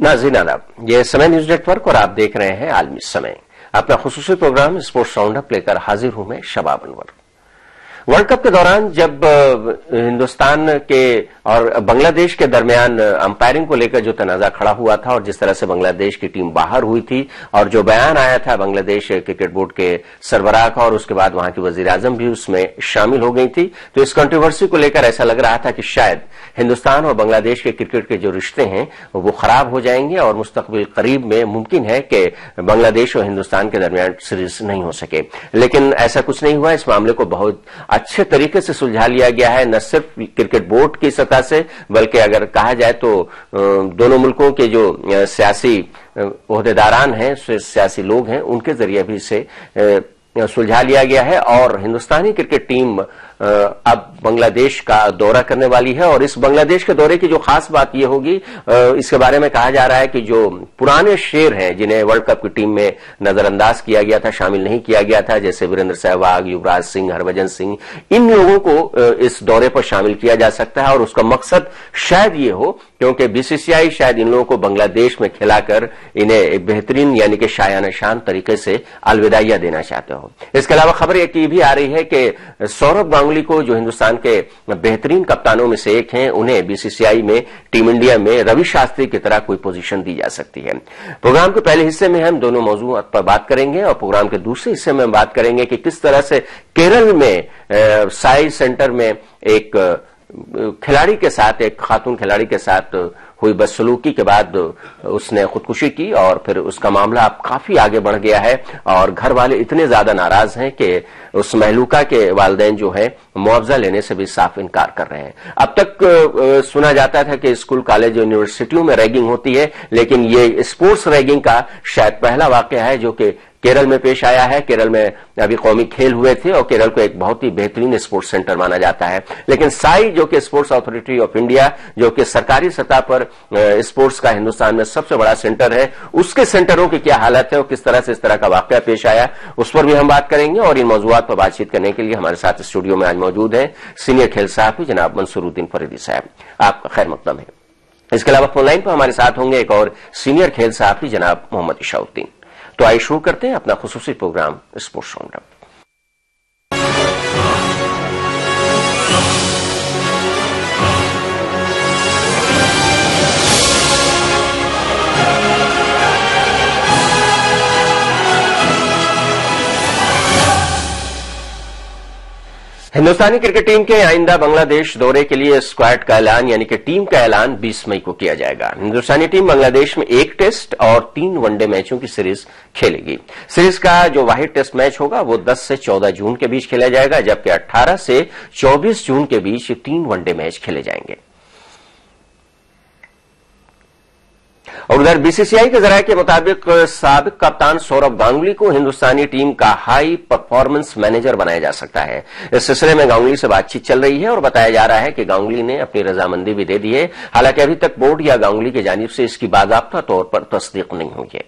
नाज़रीन आदाब, ये समय न्यूज नेटवर्क और आप देख रहे हैं आलमी समय। अपना खुसूसी प्रोग्राम स्पोर्ट्स राउंडअप लेकर हाजिर हूं मैं शबाब अनवर। वर्ल्ड कप के दौरान जब हिंदुस्तान के और बांग्लादेश के दरमियान अंपायरिंग को लेकर जो तनाजा खड़ा हुआ था और जिस तरह से बांग्लादेश की टीम बाहर हुई थी और जो बयान आया था बांग्लादेश क्रिकेट बोर्ड के सरबराह का और उसके बाद वहां की वजीर आजम भी उसमें शामिल हो गई थी, तो इस कंट्रोवर्सी को लेकर ऐसा लग रहा था कि शायद हिंदुस्तान और बांग्लादेश के क्रिकेट के जो रिश्ते हैं वो खराब हो जाएंगे और मुस्तकबिल करीब में मुमकिन है कि बांग्लादेश और हिंदुस्तान के दरमियान सीरीज नहीं हो सके। लेकिन ऐसा कुछ नहीं हुआ। इस मामले को बहुत अच्छे तरीके से सुलझा लिया गया है, न सिर्फ क्रिकेट बोर्ड की सतह से बल्कि अगर कहा जाए तो दोनों मुल्कों के जो सियासी ओहदेदारान हैं, सियासी लोग हैं, उनके जरिए भी इसे सुलझा लिया गया है। और हिंदुस्तानी क्रिकेट टीम अब बांग्लादेश का दौरा करने वाली है और इस बांग्लादेश के दौरे की जो खास बात यह होगी, इसके बारे में कहा जा रहा है कि जो पुराने शेर हैं जिन्हें वर्ल्ड कप की टीम में नजरअंदाज किया गया था, शामिल नहीं किया गया था, जैसे वीरेंद्र सहवाग, युवराज सिंह, हरभजन सिंह, इन लोगों को इस दौरे पर शामिल किया जा सकता है। और उसका मकसद शायद ये हो क्योंकि बीसीसीआई शायद इन लोगों को बांग्लादेश में खिलाकर इन्हें एक बेहतरीन यानी कि शायान शान तरीके से अलविदाइया देना चाहते हो। इसके अलावा खबर एक भी आ रही है कि सौरभ गांगुली को, जो हिंदुस्तान के बेहतरीन कप्तानों में से एक हैं, उन्हें बीसीसीआई में टीम इंडिया में रवि शास्त्री की तरह कोई पोजीशन दी जा सकती है। प्रोग्राम के पहले हिस्से में हम दोनों मौजूद पर बात करेंगे और प्रोग्राम के दूसरे हिस्से में हम बात करेंगे कि किस तरह से केरल में साई सेंटर में एक खिलाड़ी के साथ, एक खातून खिलाड़ी के साथ हुई बदसलूकी के बाद उसने खुदकुशी की और फिर उसका मामला अब काफी आगे बढ़ गया है और घर वाले इतने ज्यादा नाराज हैं कि उस महलूका के वालिदैन जो है मुआवजा लेने से भी साफ इनकार कर रहे हैं। अब तक सुना जाता था कि स्कूल, कॉलेज, यूनिवर्सिटियों में रैगिंग होती है, लेकिन ये स्पोर्ट्स रैगिंग का शायद पहला वाकया है जो कि केरल में पेश आया है। केरल में अभी कौमी खेल हुए थे और केरल को एक बहुत ही बेहतरीन स्पोर्ट्स सेंटर माना जाता है, लेकिन साई जो कि स्पोर्ट्स अथॉरिटी ऑफ इंडिया, जो कि सरकारी सतह पर स्पोर्ट्स का हिंदुस्तान में सबसे बड़ा सेंटर है, उसके सेंटरों की क्या हालत है और किस तरह से इस तरह का वाकया पेश आया, उस पर भी हम बात करेंगे। और इन मौजूदात पर बातचीत करने के लिए हमारे साथ स्टूडियो में आज मौजूद है सीनियर खेल साहब जनाब मंसूरुद्दीन फरीदी साहब। आपका खैर मकदम है। इसके अलावा फोनलाइन पर हमारे साथ होंगे एक और सीनियर खेल साहब जनाब मोहम्मद इशाउद्दीन। तो आइए शुरू करते हैं अपना खुसूसी प्रोग्राम स्पोर्ट्स राउंडअप। हिंदुस्तानी क्रिकेट टीम के आइंदा बांग्लादेश दौरे के लिए स्क्वाड का ऐलान यानी कि टीम का ऐलान 20 मई को किया जाएगा। हिंदुस्तानी टीम बांग्लादेश में 1 टेस्ट और 3 वनडे मैचों की सीरीज खेलेगी। सीरीज का जो वाहिद टेस्ट मैच होगा वो 10 से 14 जून के बीच खेला जाएगा, जबकि 18 से 24 जून के बीच 3 वनडे मैच खेले जाएंगे। और उधर बीसीसीआई के जराये के मुताबिक साबिक कप्तान सौरभ गांगुली को हिंदुस्तानी टीम का हाई परफॉर्मेंस मैनेजर बनाया जा सकता है। इस सिलसिले में गांगुली से बातचीत चल रही है और बताया जा रहा है कि गांगुली ने अपनी रजामंदी भी दे दी है। हालांकि अभी तक बोर्ड या गांगुली की जानिब से इसकी बाकायदा तौर पर तस्दीक नहीं हुई है।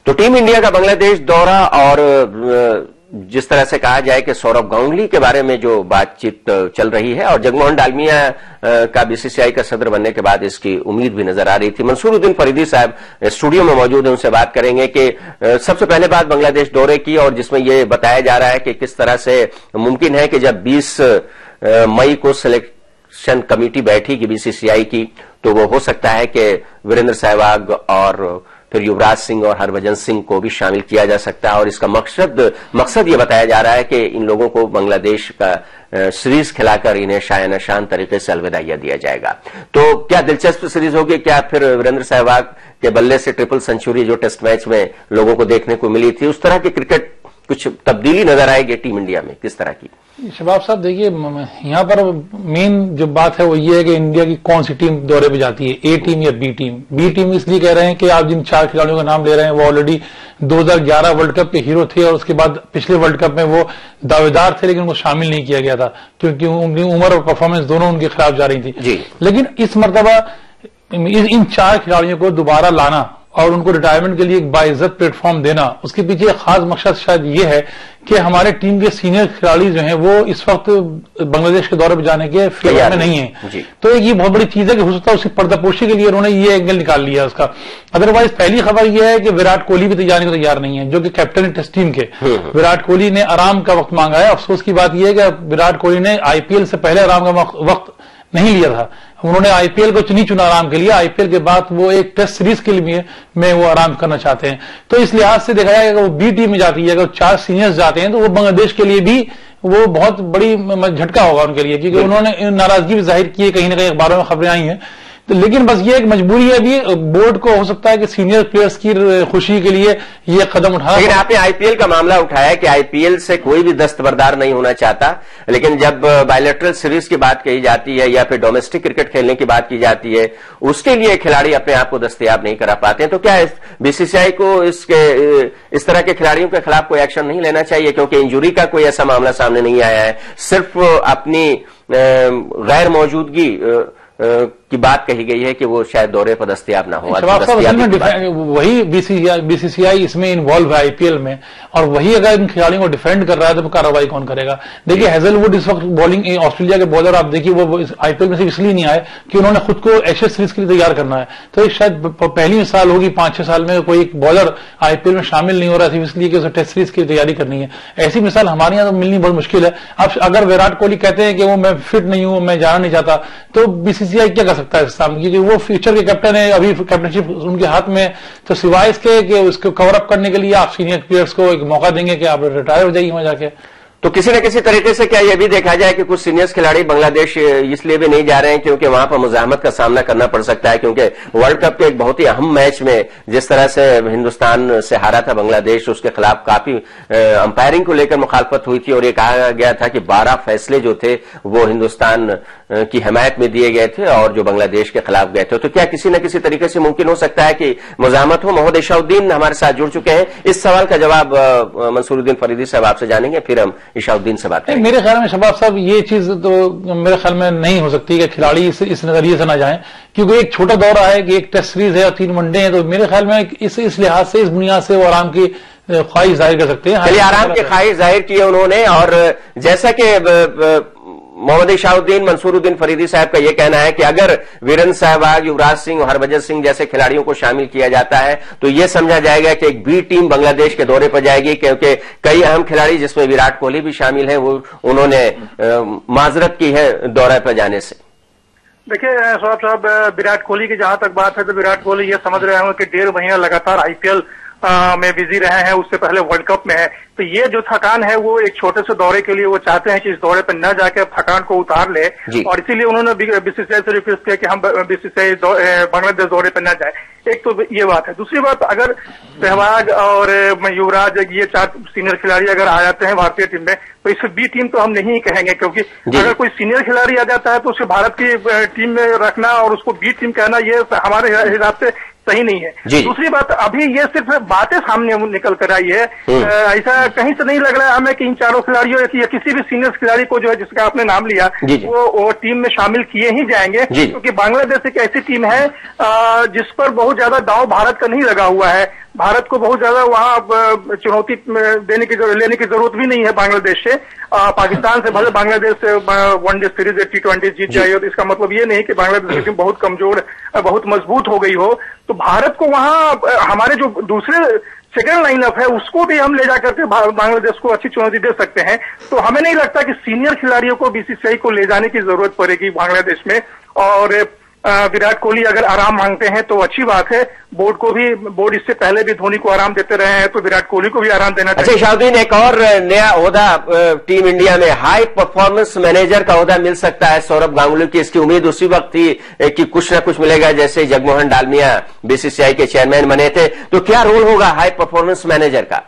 तो टीम इंडिया का बांग्लादेश दौरा और जिस तरह से कहा जाए कि सौरभ गांगुली के बारे में जो बातचीत चल रही है और जगमोहन डालमिया का बीसीसीआई का सदर बनने के बाद इसकी उम्मीद भी नजर आ रही थी। मंसूरुद्दीन फरीदी साहब स्टूडियो में मौजूद हैं, उनसे बात करेंगे कि सबसे पहले बात बांग्लादेश दौरे की और जिसमें यह बताया जा रहा है कि किस तरह से मुमकिन है कि जब 20 मई को सिलेक्शन कमेटी बैठेगी बीसीसीआई की, तो वो हो सकता है कि वीरेंद्र सहवाग और फिर युवराज सिंह और हरभजन सिंह को भी शामिल किया जा सकता है। और इसका मकसद ये बताया जा रहा है कि इन लोगों को बांग्लादेश का सीरीज खिलाकर इन्हें शायान शान तरीके से अलविदाइया दिया जाएगा। तो क्या दिलचस्प सीरीज होगी? क्या फिर वीरेंद्र सहवाग के बल्ले से ट्रिपल सेंचुरी जो टेस्ट मैच में लोगों को देखने को मिली थी, उस तरह की क्रिकेट कुछ तब्दीली नजर आएगी टीम इंडिया में? किस तरह की? शबाब साहब देखिए, यहाँ पर मेन जो बात है वो ये है कि इंडिया की कौन सी टीम दौरे पे जाती है, ए टीम या बी टीम। बी टीम इसलिए कह रहे हैं कि आप जिन 4 खिलाड़ियों का नाम ले रहे हैं वो ऑलरेडी 2011 वर्ल्ड कप के हीरो थे और उसके बाद पिछले वर्ल्ड कप में वो दावेदार थे, लेकिन उनको शामिल नहीं किया गया था क्योंकि उनकी उम्र और परफॉर्मेंस दोनों उनके खिलाफ जा रही थी। लेकिन इस मरतबा इन 4 खिलाड़ियों को दोबारा लाना और उनको रिटायरमेंट के लिए एक बाइज्जत प्लेटफॉर्म देना, उसके पीछे एक खास मकसद शायद ये है कि हमारे टीम के सीनियर खिलाड़ी जो हैं वो इस वक्त बांग्लादेश के दौरे पर जाने के फेवर में नहीं है। तो एक ये बहुत बड़ी चीज है कि हो सकता है उसकी पर्दापोशी के लिए उन्होंने ये एंगल निकाल लिया उसका। अदरवाइज पहली खबर यह है कि विराट कोहली भी जाने को तैयार नहीं है, जो कि कैप्टन है टेस्ट टीम के। विराट कोहली ने आराम का वक्त मांगा है। अफसोस की बात यह है कि विराट कोहली ने आईपीएल से पहले आराम का वक्त नहीं लिया था। उन्होंने आईपीएल को चुना आराम के लिए। आईपीएल के बाद वो एक टेस्ट सीरीज के लिए में वो आराम करना चाहते हैं। तो इस लिहाज से देखा जाएगा वो बी टीम में जाती है, अगर 4 सीनियर्स जाते हैं तो वो बांग्लादेश के लिए भी वो बहुत बड़ी झटका होगा उनके लिए, क्योंकि उन्होंने नाराजगी भी जाहिर की है, कहीं ना कहीं अखबारों में खबरें आई हैं। तो लेकिन बस ये एक मजबूरी है अभी बोर्ड को, हो सकता है कि सीनियर प्लेयर्स की खुशी के लिए ये कदम उठाना। लेकिन आपने आईपीएल का मामला उठाया कि आईपीएल से कोई भी दस्तबरदार नहीं होना चाहता, लेकिन जब बायलैटरल सीरीज की बात कही जाती है या फिर डोमेस्टिक क्रिकेट खेलने की बात की जाती है, उसके लिए खिलाड़ी अपने आप को दस्तयाब नहीं करा पाते हैं। तो क्या बीसीसीआई को इस तरह के खिलाड़ियों के खिलाफ कोई एक्शन नहीं लेना चाहिए? क्योंकि इंजुरी का कोई ऐसा मामला सामने नहीं आया है, सिर्फ अपनी गैर मौजूदगी की बात कही गई है कि वो शायद दौरे पर दस्तयाब ना हो। वही बीसीसीआई इसमें इन्वॉल्व है आईपीएल में, और वही अगर इन खिलाड़ियों को डिफेंड कर रहा है तो कार्रवाई कौन करेगा? देखिए हेजलवुड इस वक्त बॉलिंग ऑस्ट्रेलिया के बॉलर आप देखिए वो आईपीएल में से इसलिए नहीं आए कि उन्होंने खुद को एशेज सीरीज के लिए तैयार करना है। तो एक शायद पहली मिसाल होगी 5-6 साल में कोई एक बॉलर आईपीएल में शामिल नहीं हो रहा था इसलिए कि उसे टेस्ट सीरीज की तैयारी करनी है। ऐसी मिसाल हमारे यहाँ तो मिलनी बहुत मुश्किल है। अब अगर विराट कोहली कहते हैं कि वो मैं फिट नहीं हूं, मैं जाना नहीं चाहता, तो बीसीसीआई क्या कर सकता है इस सामने? क्योंकि वो फ्यूचर के कैप्टन है, अभी कैप्टनशिप उनके हाथ में। तो सिवाय इसके कि उसको कवर अप करने के लिए आप सीनियर प्लेयर्स को एक मौका देंगे कि आप रिटायर हो जाइए वहां जाके। तो किसी न किसी तरीके से क्या यह भी देखा जाए कि कुछ सीनियर्स खिलाड़ी बांग्लादेश इसलिए भी नहीं जा रहे हैं क्योंकि वहां पर मुजाहमत का सामना करना पड़ सकता है? क्योंकि वर्ल्ड कप के एक बहुत ही अहम मैच में जिस तरह से हिंदुस्तान से हारा था बांग्लादेश, उसके खिलाफ काफी अंपायरिंग को लेकर मुखालफत हुई थी और ये कहा गया था कि 12 फैसले जो थे वो हिंदुस्तान की हिमायत में दिए गए थे और जो बांग्लादेश के खिलाफ गए थे। तो क्या किसी न किसी तरीके से मुमकिन हो सकता है कि मुजाहमत हो? मोहम्मद इशाउद्दीन हमारे साथ जुड़ चुके हैं। इस सवाल का जवाब मंसूरुद्दीन फरीदी साहब आपसे जानेंगे, फिर हम इशाउद्दीन से बात करेंगे। मेरे ख्याल में शबाब साहब ये चीज तो मेरे ख्याल में नहीं हो सकती कि खिलाड़ी इस नजरिए से ना जाएं, क्योंकि एक छोटा दौरा है कि एक टेस्ट सीरीज है और 3 वनडे हैं। तो मेरे ख्याल में इस लिहाज से, इस बुनियाद से वो आराम की ख्वाहिश जाहिर कर सकते हैं। चलिए, आराम की ख्वाहिश जाहिर की है उन्होंने। और जैसा कि मोहम्मद इशाउद्दीन मंसूरुद्दीन फरीदी साहब का यह कहना है कि अगर वीरेंद्र सहवाग, युवराज सिंह, हरभजन सिंह जैसे खिलाड़ियों को शामिल किया जाता है तो यह समझा जाएगा कि एक बी टीम बांग्लादेश के दौरे पर जाएगी, क्योंकि कई अहम खिलाड़ी जिसमें विराट कोहली भी शामिल है वो उन्होंने माजरत की है दौरे पर जाने से। देखिए शबाब साहब, विराट कोहली की जहां तक बात है तो विराट कोहली ये समझ रहे हैं कि 1.5 महीना लगातार आईपीएल में बिजी रहे हैं, उससे पहले वर्ल्ड कप में है। तो ये जो थकान है वो एक छोटे से दौरे के लिए वो चाहते हैं कि इस दौरे पर न जाकर थकान को उतार ले, और इसीलिए उन्होंने बीसीसीआई से रिक्वेस्ट किया कि हम बीसीसीआई बांग्लादेश दौरे पर न जाए। एक तो ये बात है। दूसरी बात, अगर सहवाग और युवराज ये 4 सीनियर खिलाड़ी अगर आ जाते हैं भारतीय टीम में तो इसे बी टीम तो हम नहीं कहेंगे, क्योंकि अगर कोई सीनियर खिलाड़ी आ जाता है तो उसे भारत की टीम में रखना और उसको बी टीम कहना ये हमारे हिसाब से सही नहीं है। दूसरी बात, अभी ये सिर्फ बातें सामने निकल कर आई है, ऐसा कहीं से नहीं लग रहा है हमें कि इन 4 खिलाड़ियों या किसी भी सीनियर खिलाड़ी को जो है जिसका आपने नाम लिया वो टीम में शामिल किए ही जाएंगे, क्योंकि बांग्लादेश एक ऐसी टीम है जिस पर बहुत ज्यादा दांव भारत का नहीं लगा हुआ है। भारत को बहुत ज्यादा वहां चुनौती लेने की जरूरत भी नहीं है बांग्लादेश से। पाकिस्तान से भले बांग्लादेश से वनडे सीरीज T20 जीत जाए तो इसका मतलब ये नहीं कि बांग्लादेश की टीम बहुत कमजोर, बहुत मजबूत हो गई हो। तो भारत को वहां हमारे जो दूसरे सेकेंड लाइनअप है उसको भी हम ले जाकर के बांग्लादेश को अच्छी चुनौती दे सकते हैं। तो हमें नहीं लगता कि सीनियर खिलाड़ियों को बीसीसीआई को ले जाने की जरूरत पड़ेगी बांग्लादेश में। और विराट कोहली अगर आराम मांगते हैं तो अच्छी बात है। बोर्ड इससे पहले भी धोनी को आराम देते रहे हैं तो विराट कोहली को भी आराम देना चाहिए। अच्छा इशाउद्दीन, एक और नया ओहदा टीम इंडिया में हाई परफॉर्मेंस मैनेजर का ओहदा मिल सकता है सौरभ गांगुली की। इसकी उम्मीद उसी वक्त थी कि कुछ ना कुछ मिलेगा जैसे जगमोहन डालमिया बीसीसीआई के चेयरमैन बने थे। तो क्या रोल होगा हाई परफॉर्मेंस मैनेजर का?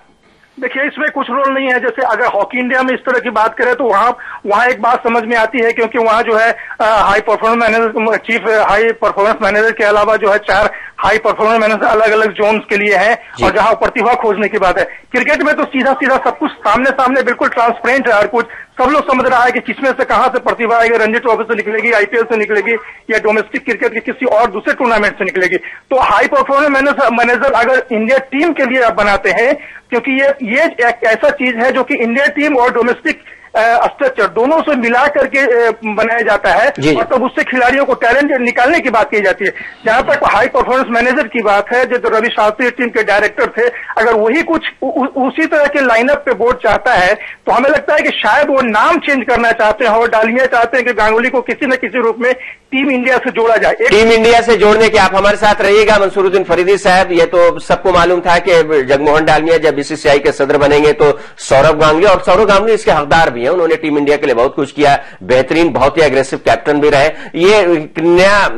देखिए, इसमें कुछ रोल नहीं है। जैसे अगर हॉकी इंडिया में इस तरह की बात करें तो वहां एक बात समझ में आती है, क्योंकि वहां जो है high performance manager, chief high performance manager के अलावा जो है 4 हाई परफॉर्मेंस मैनेजर अलग अलग जोन्स के लिए हैं, और जहां प्रतिभा खोजने की बात है। क्रिकेट में तो सीधा सीधा सब कुछ सामने बिल्कुल ट्रांसपेरेंट है, हर कुछ सब लोग समझ रहा है कि किसमें से कहां से प्रतिभा आएगी, रणजी ट्रॉफी से निकलेगी, आईपीएल से निकलेगी या डोमेस्टिक क्रिकेट के किसी और दूसरे टूर्नामेंट से निकलेगी। तो हाई परफॉर्मेंस मैनेजर अगर इंडिया टीम के लिए आप बनाते हैं, क्योंकि ये एक ऐसा चीज है जो कि इंडिया टीम और डोमेस्टिक स्ट्रक्चर दोनों से मिला करके बनाया जाता है और तब उससे खिलाड़ियों को टैलेंट निकालने की बात की जाती है। जहां तक हाई परफॉर्मेंस मैनेजर की बात है, जो रवि शास्त्री टीम के डायरेक्टर थे, अगर वही कुछ उसी तरह के लाइनअप पे बोर्ड चाहता है तो हमें लगता है कि शायद वो नाम चेंज करना चाहते हैं और डालमिया चाहते हैं कि गांगुली को किसी न किसी रूप में टीम इंडिया से जोड़ा जाए। टीम इंडिया से जोड़ने के आप हमारे साथ रहिएगा मंसूरुद्दीन फरीदी साहब। ये तो सबको मालूम था कि जगमोहन डालमिया जब बीसीसीआई के सदर बनेंगे तो सौरव गांगुली, और सौरव गांगुली इसके हकदार भी हैं, उन्होंने टीम इंडिया के लिए बहुत कुछ किया, बेहतरीन बहुत ही एग्रेसिव कैप्टन भी रहे। ये नया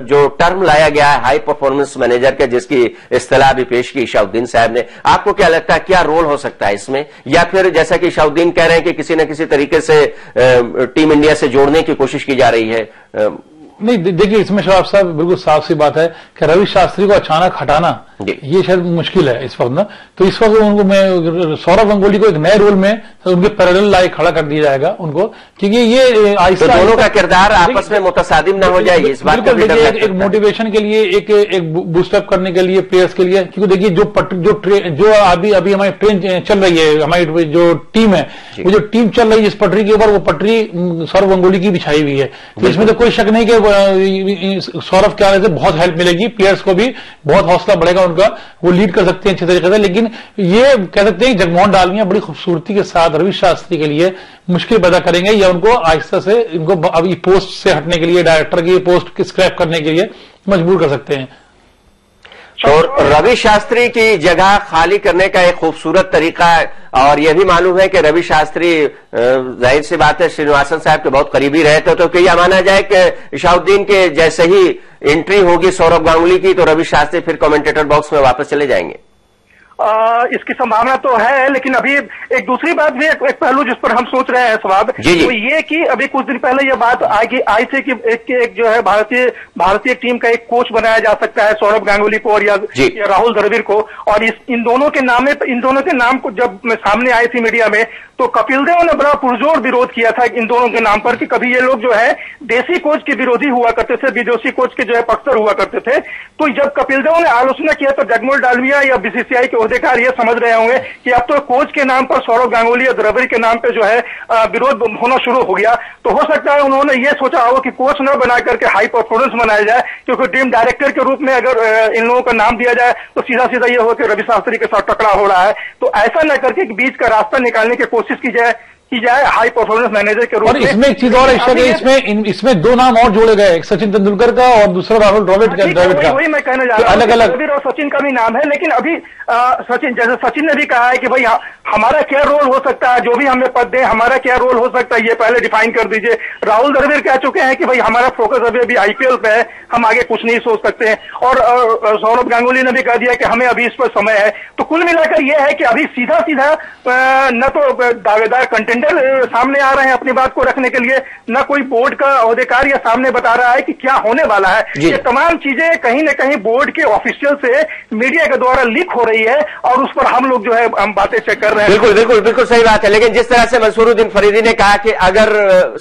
जो टर्म लाया गया है हाई परफॉर्मेंस मैनेजर का, जिसकी इस्तेलाह भी पेश की शाहुद्दीन साहब ने, आपको क्या लगता है क्या रोल हो सकता है इसमें? या फिर जैसा कि शाहुद्दीन कह रहे हैं कि किसी न किसी तरीके से टीम इंडिया से जोड़ने की कोशिश की जा रही है? नहीं, देखिए इसमें शबाब साहब बिल्कुल साफ सी बात है कि रवि शास्त्री को अचानक हटाना ये शायद मुश्किल है इस वक्त ना। तो इस वक्त उनको मैं सौरव गांगुली को एक नए रोल में उनके पैरेलल लाइक खड़ा कर दिया जाएगा उनको, क्योंकि ये आहिस्ता तो दोनों का किरदार आपस में मुतसादिम ना हो जाए, इस बात का भी डर लगता है। एक मोटिवेशन के लिए, एक बूस्टअप करने के लिए प्लेयर्स के लिए, क्योंकि देखिए जो अभी हमारी ट्रेन चल रही है, हमारी जो टीम है, वो जो टीम चल रही है जिस पटरी के ऊपर, वो पटरी सौरव गांगुली की बिछाई हुई है। तो इसमें तो कोई शक नहीं कि सौरव के आने से बहुत हेल्प मिलेगी, प्लेयर्स को भी बहुत हौसला बढ़ेगा उनका, वो लीड कर सकते हैं अच्छे तरीके से। लेकिन ये कह सकते हैं जगमोहन डालमिया बड़ी खूबसूरती के साथ रवि शास्त्री के लिए मुश्किल पैदा करेंगे, या उनको आहिस्ता से इनको अभी पोस्ट से हटने के लिए, डायरेक्टर की पोस्ट स्क्रैप करने के लिए मजबूर कर सकते हैं। और रवि शास्त्री की जगह खाली करने का एक खूबसूरत तरीका है, और यह भी मालूम है कि रवि शास्त्री जाहिर सी बात है श्रीनिवासन साहब के बहुत करीबी रहे थे, तो क्या माना जाए कि शाहुद्दीन के जैसे ही एंट्री होगी सौरव गांगुली की तो रवि शास्त्री फिर कमेंटेटर बॉक्स में वापस चले जाएंगे? इसकी संभावना तो है, लेकिन अभी एक दूसरी बात भी, एक पहलू जिस पर हम सोच रहे हैं स्वाब, तो ये कि अभी कुछ दिन पहले ये बात आई थी कि एक जो है भारतीय टीम का एक कोच बनाया जा सकता है सौरव गांगुली को और या राहुल द्रविड़ को, और इन दोनों के नाम को जब सामने आई थी मीडिया में, तो कपिल देव ने बड़ा पुरजोर विरोध किया था इन दोनों के नाम पर कि कभी ये लोग जो है देसी कोच के विरोधी हुआ करते थे, विदेशी कोच के जो है पक्षधर हुआ करते थे। तो जब कपिल देव ने आलोचना किया तो जगमोहन डालमिया या बीसीसीआई के ओहदेकार ये समझ रहे होंगे कि अब तो कोच के नाम पर सौरव गांगुली या द्रविड़ के नाम पे जो है विरोध होना शुरू हो गया। तो हो सकता है उन्होंने ये सोचा हो कि कोच न बना करके हाई परफॉर्मेंस बनाया जाए, क्योंकि टीम डायरेक्टर के रूप में अगर इन लोगों का नाम दिया जाए तो सीधा सीधा ये हो कि रवि शास्त्री के साथ टकरा हो रहा है। तो ऐसा न करके बीच का रास्ता निकालने की कोशिश की जाए हाई परफॉर्मेंस मैनेजर के रूप में। और इसमें एक चीज और इसमें दो नाम और जोड़े गए, एक सचिन तेंदुलकर का और दूसरा राहुल द्रविड़ का। वही मैं कहने जा रहा हूँ, अलग द्रविड़ और सचिन का भी नाम है, लेकिन अभी जैसे सचिन ने भी कहा है कि भाई हमारा क्या रोल हो सकता है, जो भी हमें पद दें हमारा क्या रोल हो सकता है ये पहले डिफाइन कर दीजिए। राहुल द्रविड़ कह चुके हैं कि भाई हमारा फोकस अभी आईपीएल पे है, हम आगे कुछ नहीं सोच सकते हैं, और सौरव गांगुली ने भी कह दिया कि हमें अभी इस पर समय है। तो कुल मिलाकर यह है कि अभी सीधा न तो दावेदार कंटेंडर सामने आ रहे हैं अपनी बात को रखने के लिए, न कोई बोर्ड का ओहदेकार या सामने बता रहा है कि क्या होने वाला है। ये तमाम चीजें कहीं न कहीं बोर्ड के ऑफिशियल से मीडिया के द्वारा लीक हो रही है, और उस पर हम लोग जो है हम बातें चेक कर रहे हैं। बिल्कुल सही बात है। लेकिन जिस तरह से मंसूरुद्दीन फरीदी ने कहा कि अगर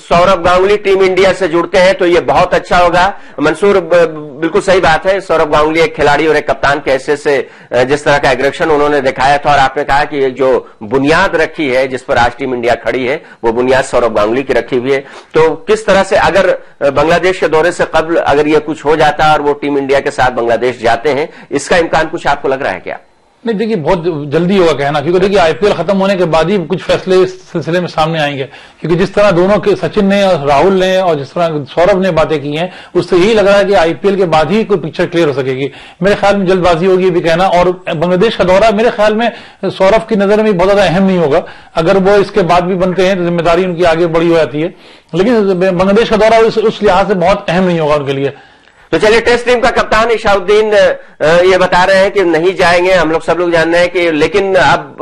सौरव गांगुली टीम इंडिया से जुड़ते हैं तो ये बहुत अच्छा होगा, मंसूर बिल्कुल सही बात है। सौरव गांगुली एक खिलाड़ी और एक कप्तान के हैसियत से जिस तरह का एग्रेशन उन्होंने दिखाया था, और आपने कहा कि जो बुनियाद रखी है जिस पर आज टीम इंडिया खड़ी है वो बुनियाद सौरव गांगुली की रखी हुई है। तो किस तरह से अगर बांग्लादेश के दौरे से कबल अगर ये कुछ हो जाता है और वो टीम इंडिया के साथ बांग्लादेश जाते हैं, इसका इम्कान कुछ आपको लग रहा है क्या? नहीं, देखिए बहुत जल्दी होगा कहना, क्योंकि देखिए आईपीएल खत्म होने के बाद ही कुछ फैसले इस सिलसिले में सामने आएंगे, क्योंकि जिस तरह दोनों के सचिन ने और राहुल ने और जिस तरह सौरव ने बातें की हैं, उससे यही लग रहा है कि आईपीएल के बाद ही कोई पिक्चर क्लियर हो सकेगी। मेरे ख्याल में जल्दबाजी होगी भी कहना, और बांग्लादेश का दौरा मेरे ख्याल में सौरव की नजर में बहुत ज्यादा अहम नहीं होगा। अगर वो इसके बाद भी बनते हैं तो जिम्मेदारी उनकी आगे बड़ी हो जाती है, लेकिन बांग्लादेश का दौरा उस लिहाज से बहुत अहम नहीं होगा उनके लिए। तो चलिए, टेस्ट टीम का कप्तान इशाउद्दीन ये बता रहे हैं कि नहीं जाएंगे, हम लोग सब लोग जान रहे हैं कि, लेकिन अब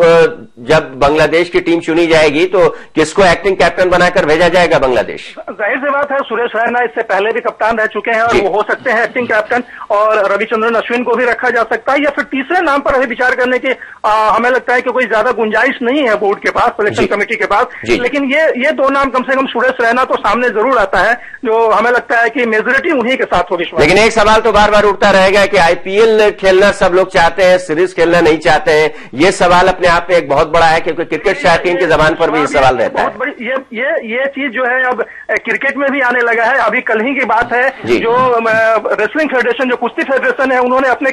जब बांग्लादेश की टीम चुनी जाएगी तो किसको एक्टिंग कैप्टन बनाकर भेजा जाएगा बांग्लादेश? जाहिर सी बात है, सुरेश रैना इससे पहले भी कप्तान रह चुके हैं और वो हो सकते हैं एक्टिंग कैप्टन, और रविचंद्रन अश्विन को भी रखा जा सकता है, या फिर तीसरे नाम पर अभी विचार करने की हमें लगता है कि कोई ज्यादा गुंजाइश नहीं है बोर्ड के पास, सिलेक्शन कमेटी के पास। लेकिन ये दो नाम कम से कम सुरेश रैना तो सामने जरूर आता है, जो हमें लगता है कि मेजोरिटी उन्हीं के साथ होगी। लेकिन एक सवाल तो बार बार उठता रहेगा कि आईपीएल खेलना सब लोग चाहते हैं, सीरीज खेलना नहीं चाहते हैं। ये सवाल अपने आप में एक बहुत बड़ा है, क्योंकि क्रिकेट शौकीन की जबान पर भी ये सवाल रहता है। बहुत बड़ी ये चीज जो है अब क्रिकेट में भी आने लगा है। अभी कल ही की बात है, जो रेसलिंग फेडरेशन, जो कुश्ती फेडरेशन है, उन्होंने अपने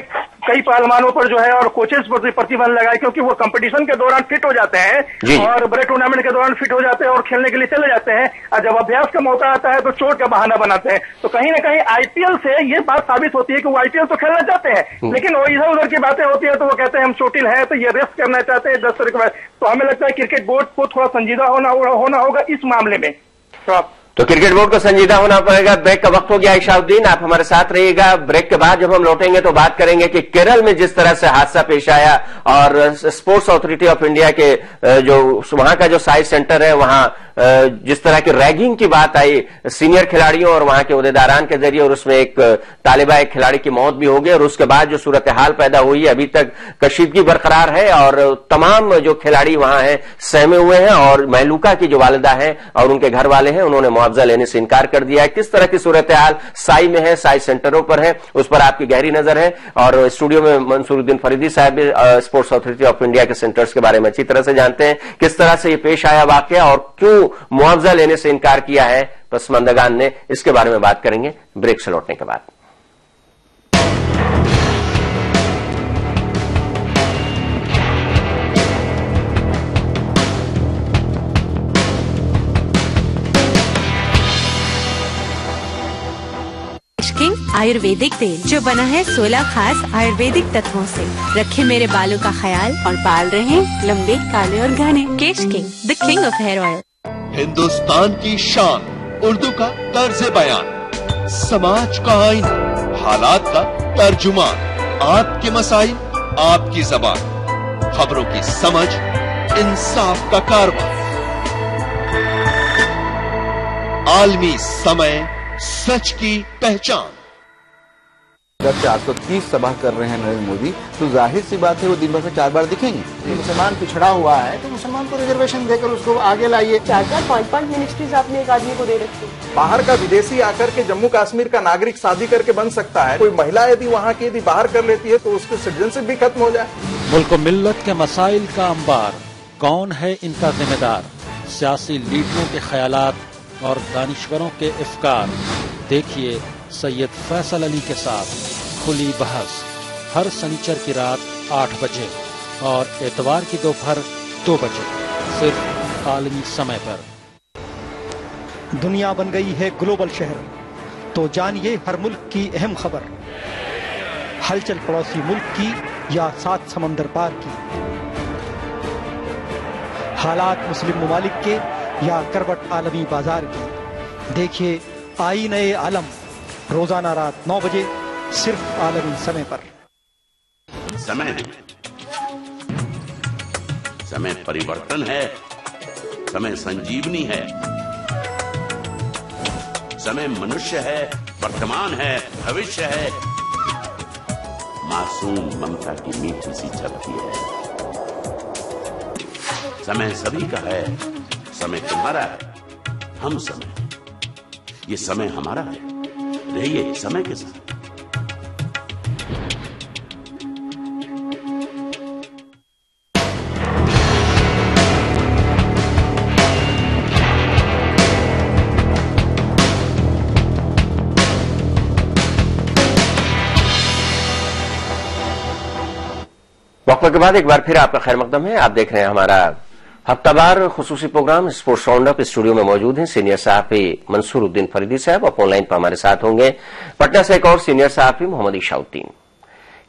कई पहलवानों पर जो है और कोचेस पर भी प्रतिबंध लगाए, क्योंकि वो कंपटीशन के दौरान फिट हो जाते हैं और बड़े टूर्नामेंट के दौरान फिट हो जाते हैं और खेलने के लिए चले जाते हैं, और जब अभ्यास का मौका आता है तो चोट का बहाना बनाते हैं। तो कहीं ना कहीं आईपीएल से ये बात साबित होती है कि वो आईपीएल तो खेलना चाहते हैं, लेकिन वो इधर उधर की बातें होती है तो वो कहते हैं हम चोटिल हैं, तो ये रेस्ट करना चाहते हैं 10 के बाद। तो हमें लगता है क्रिकेट बोर्ड को थोड़ा संजीदा होना होगा इस मामले में। तो क्रिकेट बोर्ड को संजीदा होना पड़ेगा। ब्रेक का वक्त हो गया। इशाउद्दीन, आप हमारे साथ रहिएगा। ब्रेक के बाद जब हम लौटेंगे तो बात करेंगे कि केरल में जिस तरह से हादसा पेश आया और स्पोर्ट्स अथॉरिटी ऑफ इंडिया के जो वहां का जो साइंस सेंटर है, वहां जिस तरह की रैगिंग की बात आई सीनियर खिलाड़ियों और वहां के उहदेदारान के जरिए, और उसमें एक तालिबा एक खिलाड़ी की मौत भी हो गई, और उसके बाद जो सूरत हाल पैदा हुई अभी तक कशीदगी बरकरार है और तमाम जो खिलाड़ी वहां हैं सहमे हुए हैं, और महलूका की जो वालिदा है और उनके घर वाले हैं उन्होंने मुआवजा लेने से इनकार कर दिया है। किस तरह की सूरत हाल साई में है, साई सेंटरों पर है, उस पर आपकी गहरी नजर है। और स्टूडियो में मंसूरुद्दीन फरीदी साहब भी स्पोर्ट्स अथॉरिटी ऑफ इंडिया के सेंटर्स के बारे में अच्छी तरह से जानते हैं, किस तरह से ये पेश आया वाकया और क्यों मुआवजा लेने से इनकार किया है पसमानदगान ने। इसके बारे में बात करेंगे ब्रेक से लौटने के बाद। किंग आयुर्वेदिक तेल जो बना है 16 खास आयुर्वेदिक तत्वों से, रखे मेरे बालों का ख्याल और बाल रहे लंबे, काले और घने। Kesh King, the king of hair oil. Hindustan की शान, उर्दू का तर्ज बयान, समाज का आईना, हालात का तर्जुमान, आपके मसाइल आपकी जबान, खबरों की समझ, इंसाफ का कारवां, आलमी समय, सच की पहचान। अगर 430 सभा कर रहे हैं नरेंद्र मोदी, तो जाहिर सी बात है वो दिन भर में 4 बार दिखेंगे। मुसलमान पिछड़ा हुआ है तो मुसलमान को रिजर्वेशन देकर उसको आगे लाइए। 4-4, 5-5 मिनिस्ट्रीज आपने एक आदमी को दे रखी। बाहर का विदेशी आकर के जम्मू कश्मीर का नागरिक शादी करके बन सकता है। कोई महिला यदि वहाँ की यदि बाहर कर लेती है तो उसकी सिटीजनशिप भी खत्म हो जाए। मुल्क मिल्लत के मसाइल का अंबार, कौन है इनका जिम्मेदार? सियासी लीडरों के ख्यालात और दानिश्वरों के इफ्कार। देखिए सैयद फैसल अली के साथ खुली बहस हर शनिचर की रात 8 बजे और एतवार की दोपहर 2 बजे, सिर्फ आलमी समय पर। दुनिया बन गई है ग्लोबल शहर, तो जानिए हर मुल्क की अहम खबर। हलचल पड़ोसी मुल्क की या 7 समंदर पार की, हालात मुस्लिम ममालिक के या करवट आलमी बाजार की। देखिए आईने आलम रोजाना रात 9 बजे, सिर्फ आलमी समय पर। समय परिवर्तन है, समय संजीवनी है, समय मनुष्य है, वर्तमान है, भविष्य है, मासूम ममता की मीठी सी झपकी है। समय सभी का है, समय तुम्हारा है, हम समय, ये समय हमारा है। रहिए समय के साथ। वक्फे के बाद एक बार फिर आपका खैर मकदम है। आप देख रहे हैं हमारा हफ्तावार खुसूसी programme sports round up. Studio में मौजूद हैं सीनियर सहाफी मंसूरुद्दीन फरीदी साहब, और ऑनलाइन पर हमारे साथ होंगे पटना से एक और सीनियर सहाफी मोहम्मद इशाउद्दीन।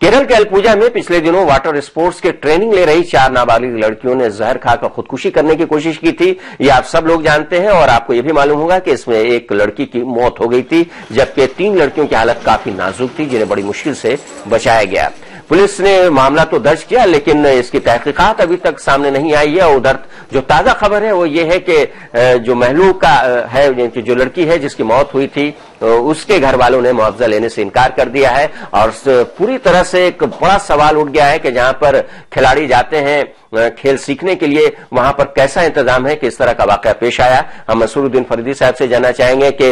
केरल के अलपुजा में पिछले दिनों वाटर स्पोर्ट्स के ट्रेनिंग ले रही 4 नाबालिग लड़कियों ने जहर खाकर खुदकुशी करने की कोशिश की थी। ये आप सब लोग जानते हैं और आपको यह भी मालूम होगा कि इसमें एक लड़की की मौत हो गई थी, जबकि 3 लड़कियों की हालत काफी नाजुक थी, जिन्हें बड़ी मुश्किल से बचाया गया। पुलिस ने मामला तो दर्ज किया, लेकिन इसकी तहकीकात अभी तक सामने नहीं आई है। उधर जो ताजा खबर है वो ये है कि जो महलू का है, जो लड़की है जिसकी मौत हुई थी, उसके घर वालों ने मुआवजा लेने से इनकार कर दिया है और पूरी तरह से एक बड़ा सवाल उठ गया है कि जहां पर खिलाड़ी जाते हैं खेल सीखने के लिए, वहां पर कैसा इंतजाम है कि इस तरह का वाकया पेश आया। हम मंसूरुद्दीन फरीदी साहब से जानना चाहेंगे कि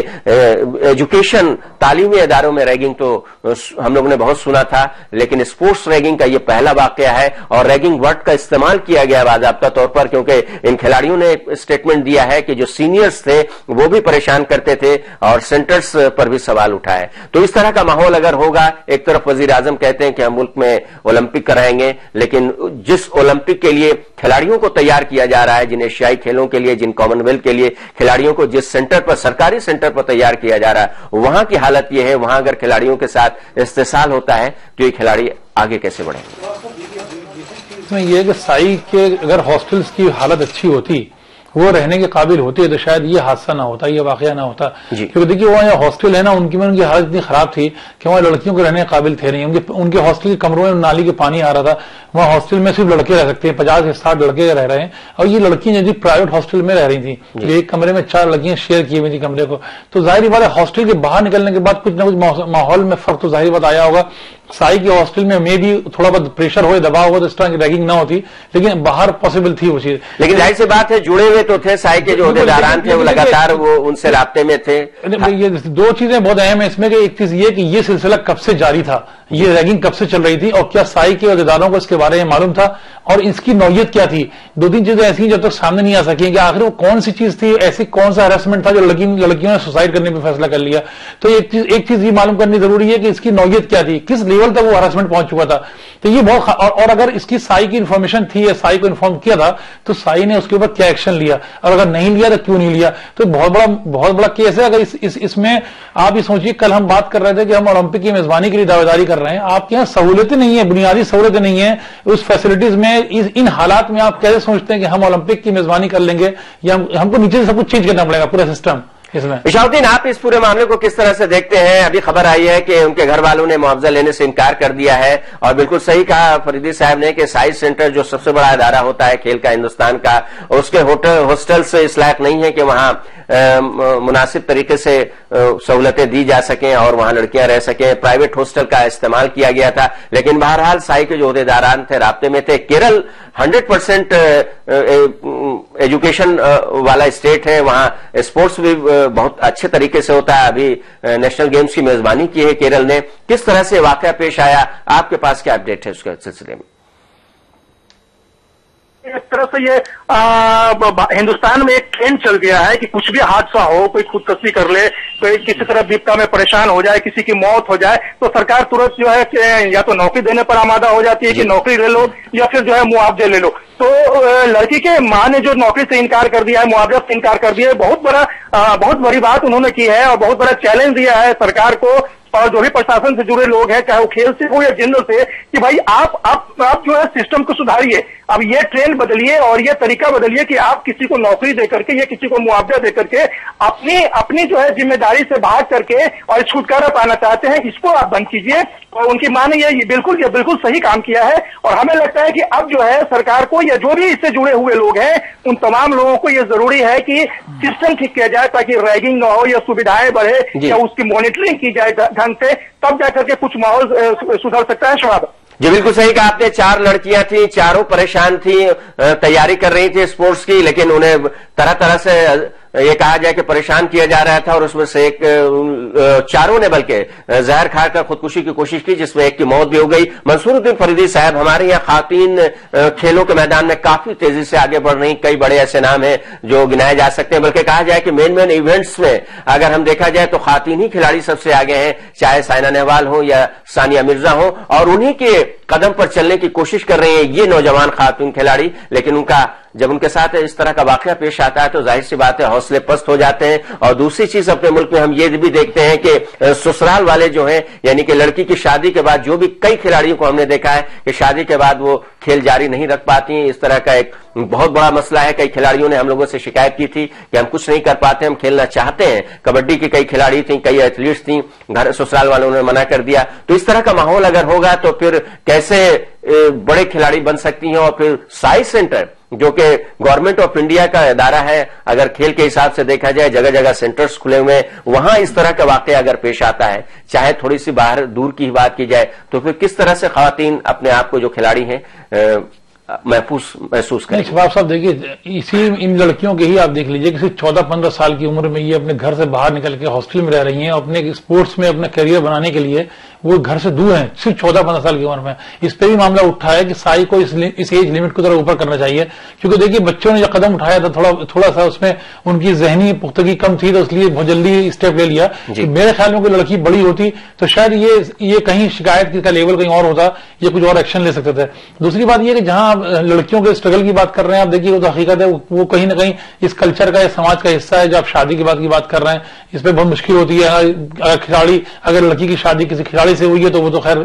एजुकेशन तालीमी इदारों में रैगिंग तो हम लोगों ने बहुत सुना था, लेकिन स्पोर्ट्स रैगिंग का ये पहला वाकया है और रैगिंग वर्ड का इस्तेमाल किया गया बाकायदा तौर पर, क्योंकि इन खिलाड़ियों ने स्टेटमेंट दिया है कि जो सीनियर्स थे वो भी परेशान करते थे और सेंटर्स पर भी सवाल उठाए। तो इस तरह का माहौल अगर होगा, एक तरफ वजीर आजम कहते हैं कि हम मुल्क में ओलंपिक कराएंगे, लेकिन जिस ओलंपिक के लिए खिलाड़ियों को तैयार किया जा रहा है, जिन एशियाई खेलों के लिए, जिन कॉमनवेल्थ के लिए खिलाड़ियों को जिस सेंटर पर, सरकारी सेंटर पर तैयार किया जा रहा है, वहां की हालत यह है, वहां अगर खिलाड़ियों के साथ इस्तेसाल होता है तो ये खिलाड़ी आगे कैसे बढ़ेंगे? इसमें यह कि साई के अगर हॉस्टल्स की हालत अच्छी होती, वो रहने के काबिल होती है, तो शायद ये हादसा ना होता, ये वाकया ना होता। क्योंकि देखिए वहाँ हॉस्टल है ना, उनकी हालत इतनी खराब थी कि वहाँ लड़कियों के रहने के काबिल थे नहीं। उनके हॉस्टल के कमरों में नाली के पानी आ रहा था। वहाँ हॉस्टल में सिर्फ लड़के रह सकते हैं, 50 से 60 लड़के रह रहे हैं और ये लड़कियां जो प्राइवेट हॉस्टल में रह रही थी, तो एक कमरे में 4 लड़कियां शेयर की हुई थी कमरे को। तो जाहिर बात है हॉस्टल के बाहर निकलने के बाद कुछ ना कुछ माहौल में फर्क तो जाहिर बात आया होगा। साई के हॉस्टल में भी थोड़ा बहुत प्रेशर हो, दबाव हो, तो इस तरह की रैगिंग ना होती, लेकिन बाहर पॉसिबल थी वो चीज। लेकिन जाहिर सी बात है जुड़े हुए तो थे, साई के जो अहदेदारान थे वो लगातार वो उनसे राब्ते में थे। ये 2 चीजें बहुत अहम है इसमें कि एक चीज ये कि ये सिलसिला कब से जारी था, ये रैगिंग कब से चल रही थी और क्या साई के अहदेदारों को इसके बारे में मालूम था और इसकी नौयत क्या थी। 2-3 चीजें ऐसी जब तक सामने नहीं आ सकी कि आखिर वो कौन सी चीज थी, ऐसी कौन सा हरासमेंट था जो लड़कियों ने सुसाइड करने पर फैसला कर लिया। तो एक चीज ये मालूम करनी जरूरी है कि इसकी नौयत क्या थी, किस लेवल तक वो हरासमेंट पहुंच चुका था। तो ये बहुत और अगर इसकी साई की इन्फॉर्मेशन थी या साई को इन्फॉर्म किया था तो साई ने उसके ऊपर क्या एक्शन लिया, और अगर नहीं लिया तो क्यों नहीं लिया। तो बहुत बड़ा केस है। अगर इसमें आप ये सोचिए, कल हम बात कर रहे थे कि हम ओलंपिक की मेजबानी के लिए दावेदारी कर रहे हैं, आपके यहाँ सहूलतें नहीं है, बुनियादी सहूलतें नहीं है उस फैसिलिटीज में। इन हालात में आप कैसे सोचते हैं कि हम ओलंपिक की मेजबानी कर लेंगे, या हमको नीचे से सब कुछ चेंज करना पड़ेगा पूरा सिस्टम इसमें। इशाउद्दीन, आप इस पूरे मामले को किस तरह से देखते हैं? अभी खबर आई है कि उनके घर वालों ने मुआवजा लेने से इनकार कर दिया है और बिल्कुल सही कहा फरीदी साहब ने कि साई सेंटर जो सबसे बड़ा अदारा होता है खेल का हिंदुस्तान का, उसके हॉस्टल से इस लायक नहीं है कि वहां मुनासिब तरीके से सहूलतें दी जा सकें और वहां लड़कियां रह सकें। प्राइवेट हॉस्टल का इस्तेमाल किया गया था, लेकिन बहरहाल साई के जो अहदेदारान थे राब्ते में थे। केरल 100% एजुकेशन वाला स्टेट है, वहां स्पोर्ट्स भी बहुत अच्छे तरीके से होता है। अभी नेशनल गेम्स की मेजबानी की है केरल ने। किस तरह से वाकया पेश आया, आपके पास क्या अपडेट है उसके सिलसिले में? एक तरह से ये हिंदुस्तान में एक ट्रेंड चल गया है कि कुछ भी हादसा हो, कोई खुदकुशी कर ले, कोई किसी तरह विपदा में परेशान हो जाए, किसी की मौत हो जाए, तो सरकार तुरंत जो है कि या तो नौकरी देने पर आमादा हो जाती है कि नौकरी ले लो या फिर जो है मुआवजे ले लो। तो लड़की के मां ने जो नौकरी से इनकार कर दिया है, मुआवजा से इनकार कर दिया है, बहुत बड़ी बात उन्होंने की है और बहुत बड़ा चैलेंज दिया है सरकार को और जो भी प्रशासन से जुड़े लोग हैं, चाहे वो खेल से हो या जनरल से, कि भाई आप जो है सिस्टम को सुधारिए, अब ये ट्रेंड बदलिए और ये तरीका बदलिए कि आप किसी को नौकरी देकर के या किसी को मुआवजा देकर के अपनी जो है जिम्मेदारी से भाग करके और छुटकारा पाना चाहते हैं, इसको आप बंद कीजिए। और उनकी मां ने ये बिल्कुल सही काम किया है और हमें लगता है कि अब जो है सरकार को या जो भी इससे जुड़े हुए लोग हैं उन तमाम लोगों को ये जरूरी है कि सिस्टम ठीक किया जाए ताकि रैगिंग ना हो या सुविधाएं बढ़े या उसकी मॉनिटरिंग की जाए ढंग से, तब जाकर के कुछ माहौल सुधर सकता है। शवाब जी बिल्कुल सही कहा आपने। 4 लड़कियां थी, चारों परेशान थी, तैयारी कर रही थी स्पोर्ट्स की, लेकिन उन्हें तरह तरह से ये कहा जाए कि परेशान किया जा रहा था और उसमें से एक चारों ने बल्कि जहर खाकर खुदकुशी की कोशिश की, जिसमें एक की मौत भी हो गई। मंसूरुद्दीन फरीदी साहब, हमारे यहाँ खातीन खेलों के मैदान में काफी तेजी से आगे बढ़ रही, कई बड़े ऐसे नाम हैं जो गिनाए जा सकते हैं, बल्कि कहा जाए कि मेन इवेंट्स में अगर हम देखा जाए तो खातीन ही खिलाड़ी सबसे आगे हैं, चाहे साइना नेहवाल हो या सानिया मिर्जा हो, और उन्हीं के कदम पर चलने की कोशिश कर रही है ये नौजवान खातून खिलाड़ी। लेकिन उनका जब उनके साथ इस तरह का वाकया पेश आता है तो जाहिर सी बात है हौसले पस्त हो जाते हैं। और दूसरी चीज अपने मुल्क में हम ये भी देखते हैं कि ससुराल वाले जो हैं, यानी कि लड़की की शादी के बाद जो भी कई खिलाड़ियों को हमने देखा है कि शादी के बाद वो खेल जारी नहीं रख पाती हैं। इस तरह का एक बहुत बड़ा मसला है। कई खिलाड़ियों ने हम लोगों से शिकायत की थी कि हम कुछ नहीं कर पाते, हम खेलना चाहते हैं। कबड्डी की कई खिलाड़ी थी, कई एथलीट्स थी, घर ससुराल वालों ने मना कर दिया। तो इस तरह का माहौल अगर होगा तो फिर कैसे बड़े खिलाड़ी बन सकती हैं। और फिर साई सेंटर जो कि गवर्नमेंट ऑफ इंडिया का इदारा है, अगर खेल के हिसाब से देखा जाए जगह जगह सेंटर्स खुले हुए हैं, वहां इस तरह का वाकया अगर पेश आता है, चाहे थोड़ी सी बाहर दूर की बात की जाए, तो फिर किस तरह से खवातीन अपने आप को जो खिलाड़ी हैं महसूस करें। शबाब साहब देखिए, इसी इन लड़कियों के ही आप देख लीजिए कि सिर्फ 14-15 साल की उम्र में ये अपने घर से बाहर निकल के हॉस्टल में रह रही हैं। अपने स्पोर्ट्स में अपना करियर बनाने के लिए वो घर से दूर हैं, सिर्फ 14-15 साल की उम्र में। इस पे भी मामला उठा है कि साई को इस एज लिमिट को थोड़ा ऊपर करना चाहिए, क्योंकि देखिए बच्चों ने जो कदम उठाया था थोड़ा सा उसमें उनकी जहनी पुख्तगी कम थी, तो इसलिए बहुत जल्दी स्टेप ले लिया। तो मेरे ख्याल में कोई लड़की बड़ी होती तो शायद ये कहीं शिकायत का लेवल कहीं और होता, ये कुछ और एक्शन ले सकते थे। दूसरी बात यह कि जहां लड़कियों के स्ट्रगल की बात कर रहे हैं आप, देखिए वो तो हकीकत है, वो कहीं ना कहीं इस कल्चर का या समाज का हिस्सा है। जो आप शादी के बाद की बात कर रहे हैं, इस पर बहुत मुश्किल होती है। अगर लड़की की शादी किसी खिलाड़ी से हुई है तो वो तो खैर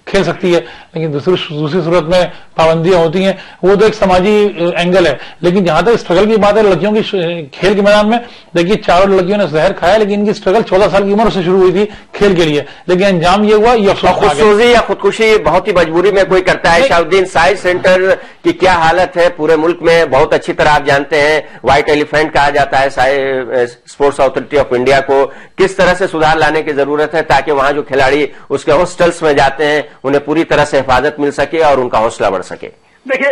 खेल सकती है, लेकिन दूसरी सूरत में पाबंदियां होती हैं, वो तो एक समाजी एंगल है। लेकिन जहां तक स्ट्रगल की बात है लड़कियों की खेल के मैदान में, देखिए चारों लड़कियों ने जहर खाया, लेकिन इनकी स्ट्रगल 14 साल की उम्र से शुरू हुई थी खेल के लिए, लेकिन अंजाम ये हुआ ये खुदकुशी या खुदकुशी बहुत ही मजबूरी में कोई करता है। शाहुद्दीन, साई सेंटर की क्या हालत है पूरे मुल्क में बहुत अच्छी तरह आप जानते हैं। व्हाइट एलिफेंट कहा जाता है Sai sports authority of India को। किस तरह से सुधार लाने की जरूरत है ताकि वहां जो खिलाड़ी उसके हॉस्टल्स में जाते हैं उन्हें पूरी तरह से हिफाजत मिल सके और उनका हौसला बढ़ सके। देखिए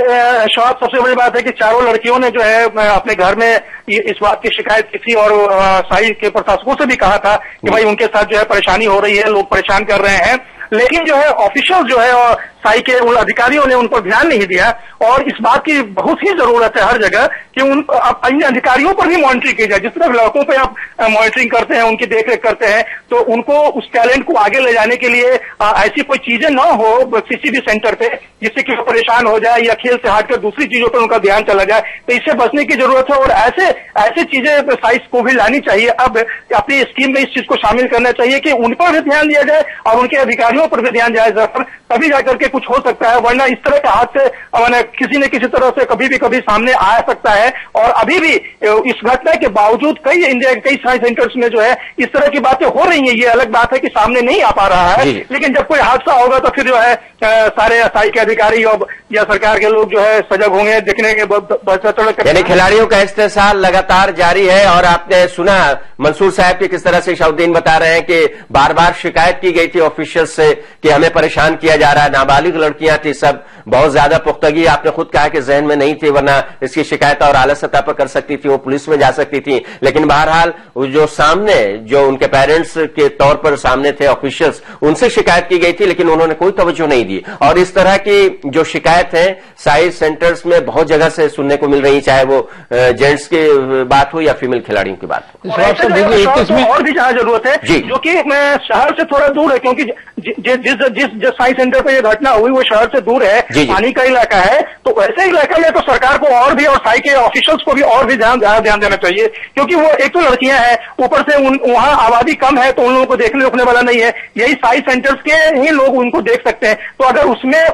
शौक, सबसे बड़ी बात है कि चारों लड़कियों ने जो है अपने घर में इस बात की शिकायत की थी और साई के प्रशासकों से भी कहा था कि भाई उनके साथ जो है परेशानी हो रही है, लोग परेशान कर रहे हैं। लेकिन जो है ऑफिशियल जो है और साई के उन अधिकारियों ने उन पर ध्यान नहीं दिया। और इस बात की बहुत ही जरूरत है हर जगह कि उन अन्य अधिकारियों पर भी मॉनिटरिंग की जाए। जिस तरह लड़कों पे आप मॉनिटरिंग करते हैं, उनकी देखरेख करते हैं, तो उनको उस टैलेंट को आगे ले जाने के लिए ऐसी कोई चीजें ना हो किसी भी सेंटर पे जिससे कि वो परेशान हो जाए या खेल से हटकर दूसरी चीजों पर उनका ध्यान चला जाए। तो इससे बचने की जरूरत है और ऐसे चीजें साइंस को भी लानी चाहिए। अब अपनी स्कीम में इस चीज को शामिल करना चाहिए कि उन पर भी ध्यान दिया जाए और उनके अधिकारियों पर भी ध्यान दिया जाए, तभी जाकर के कुछ हो सकता है। वरना इस तरह के हाथ से किसी न किसी तरह से कभी सामने आ सकता है। और अभी भी इस घटना के बावजूद इंडिया के कई साइंस सेंटर्स में जो है इस तरह की बातें हो रही हैं। ये अलग बात है कि सामने नहीं आ पा रहा है, लेकिन जब कोई हादसा होगा तो फिर जो है सारे साई के अधिकारी या सरकार के लोग जो है सजग होंगे, देखने के यानी खिलाड़ियों का इस्तेसाल लगातार जारी है। और आपने सुना मंसूर साहब की किस तरह से शाहुद्दीन बता रहे हैं कि बार बार शिकायत की गई थी ऑफिशियल से कि हमें परेशान किया जा रहा है। नाबालिग लड़कियां थी, सब बहुत ज्यादा पुख्तगी आपने खुद कहा कि जहन में नहीं थी, वरना इसकी शिकायत और आला सतह पर कर सकती थी, वो पुलिस में जा सकती थी। लेकिन बहरहाल जो सामने जो उनके पेरेंट्स के तौर पर सामने थे ऑफिशियल्स, उनसे शिकायत की गई थी, लेकिन उन्होंने कोई तवज्जो नहीं दी। और इस तरह की जो शिकायत है साई सेंटर्स में बहुत जगह से सुनने को मिल रही, चाहे वो जेंट्स की बात हो या फीमेल खिलाड़ियों की बात हो। और भी जहां जरूरत है जो कि शहर से थोड़ा दूर है, क्योंकि जिस साई सेंटर पर यह घटना हुई वो शहर से दूर है, पानी का इलाका है। तो ऐसे इलाके में तो सरकार को और भी और साई के ऑफिशियल्स को भी और भी ध्यान देना चाहिए, क्योंकि वो एक तो लड़कियां हैं, ऊपर से वहां आबादी कम है, तो उन लोगों को देखने रोकने वाला नहीं है। यही साई सेंटर्स के ही लोग उनको देख सकते हैं। तो अगर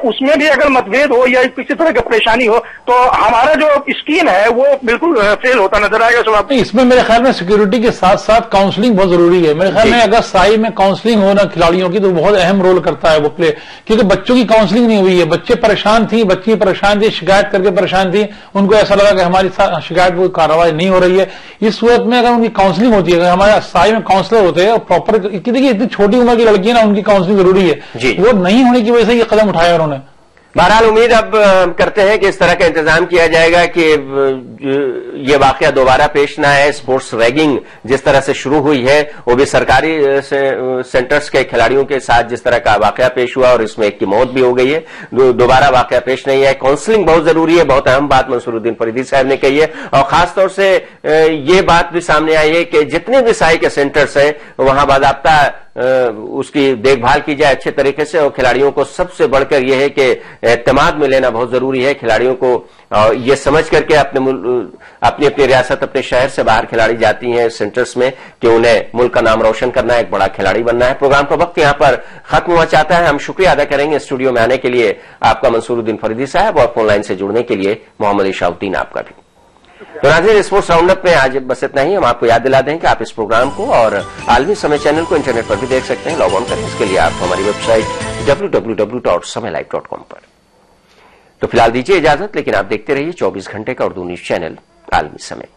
उसमें भी अगर मतभेद हो या किसी तरह की परेशानी हो तो हमारा जो स्कीम है वो बिल्कुल फेल होता नजर आएगा। सब इसमें मेरे ख्याल में सिक्योरिटी के साथ साथ काउंसलिंग बहुत जरूरी है। मेरे ख्याल में अगर साई में काउंसलिंग हो ना खिलाड़ियों की, तो बहुत अहम रोल करता है वो प्ले, क्योंकि बच्चों की काउंसलिंग नहीं हुई है। बच्ची परेशान थी, शिकायत करके परेशान थी, उनको ऐसा लगा कि हमारी शिकायत वो कार्रवाई नहीं हो रही है। इस सूरत में अगर उनकी काउंसलिंग होती है, अगर हमारे साई में काउंसलर होते हैं और प्रॉपर, देखिए इतनी छोटी उम्र की लड़की है ना, उनकी काउंसलिंग जरूरी है, वो नहीं होने की वजह से ये कदम उठाया उन्होंने। बहरहाल उम्मीद अब करते हैं कि इस तरह का इंतजाम किया जाएगा कि ये वाकया दोबारा पेश ना आए। स्पोर्ट्स रैगिंग जिस तरह से शुरू हुई है, वो भी सरकारी सेंटर्स के खिलाड़ियों के साथ जिस तरह का वाकया पेश हुआ और इसमें एक की मौत भी हो गई है, दोबारा वाकया पेश नहीं है। काउंसलिंग बहुत जरूरी है, बहुत अहम बात मंसूरुद्दीन फरीदी साहब ने कही है। और खासतौर से ये बात भी सामने आई है कि जितने भी साई के सेंटर्स हैं वहां बाकायदा उसकी देखभाल की जाए अच्छे तरीके से, और खिलाड़ियों को सबसे बढ़कर यह है कि एतमाद में लेना बहुत जरूरी है। खिलाड़ियों को ये समझ करके अपनी अपनी रियासत, अपने शहर से बाहर खिलाड़ी जाती हैं सेंटर्स में कि उन्हें मुल्क का नाम रोशन करना है, एक बड़ा खिलाड़ी बनना है। प्रोग्राम का वक्त यहां पर खत्म हुआ चाहता है। हम शुक्रिया अदा करेंगे स्टूडियो में आने के लिए आपका मंसूरुद्दीन फरीदी साहब, और फोन लाइन से जुड़ने के लिए मोहम्मद इशाउद्दीन आपका भी। तो नाज़रीन, स्पोर्ट्स राउंडअप में आज बस इतना ही। हम आपको याद दिला दें कि आप इस प्रोग्राम को और आलमी समय चैनल को इंटरनेट पर भी देख सकते हैं। लॉग ऑन करें इसके लिए आप हमारी वेबसाइट www.samaylive.com पर। तो फिलहाल दीजिए इजाजत, लेकिन आप देखते रहिए 24 घंटे का उर्दू न्यूज चैनल आलमी समय।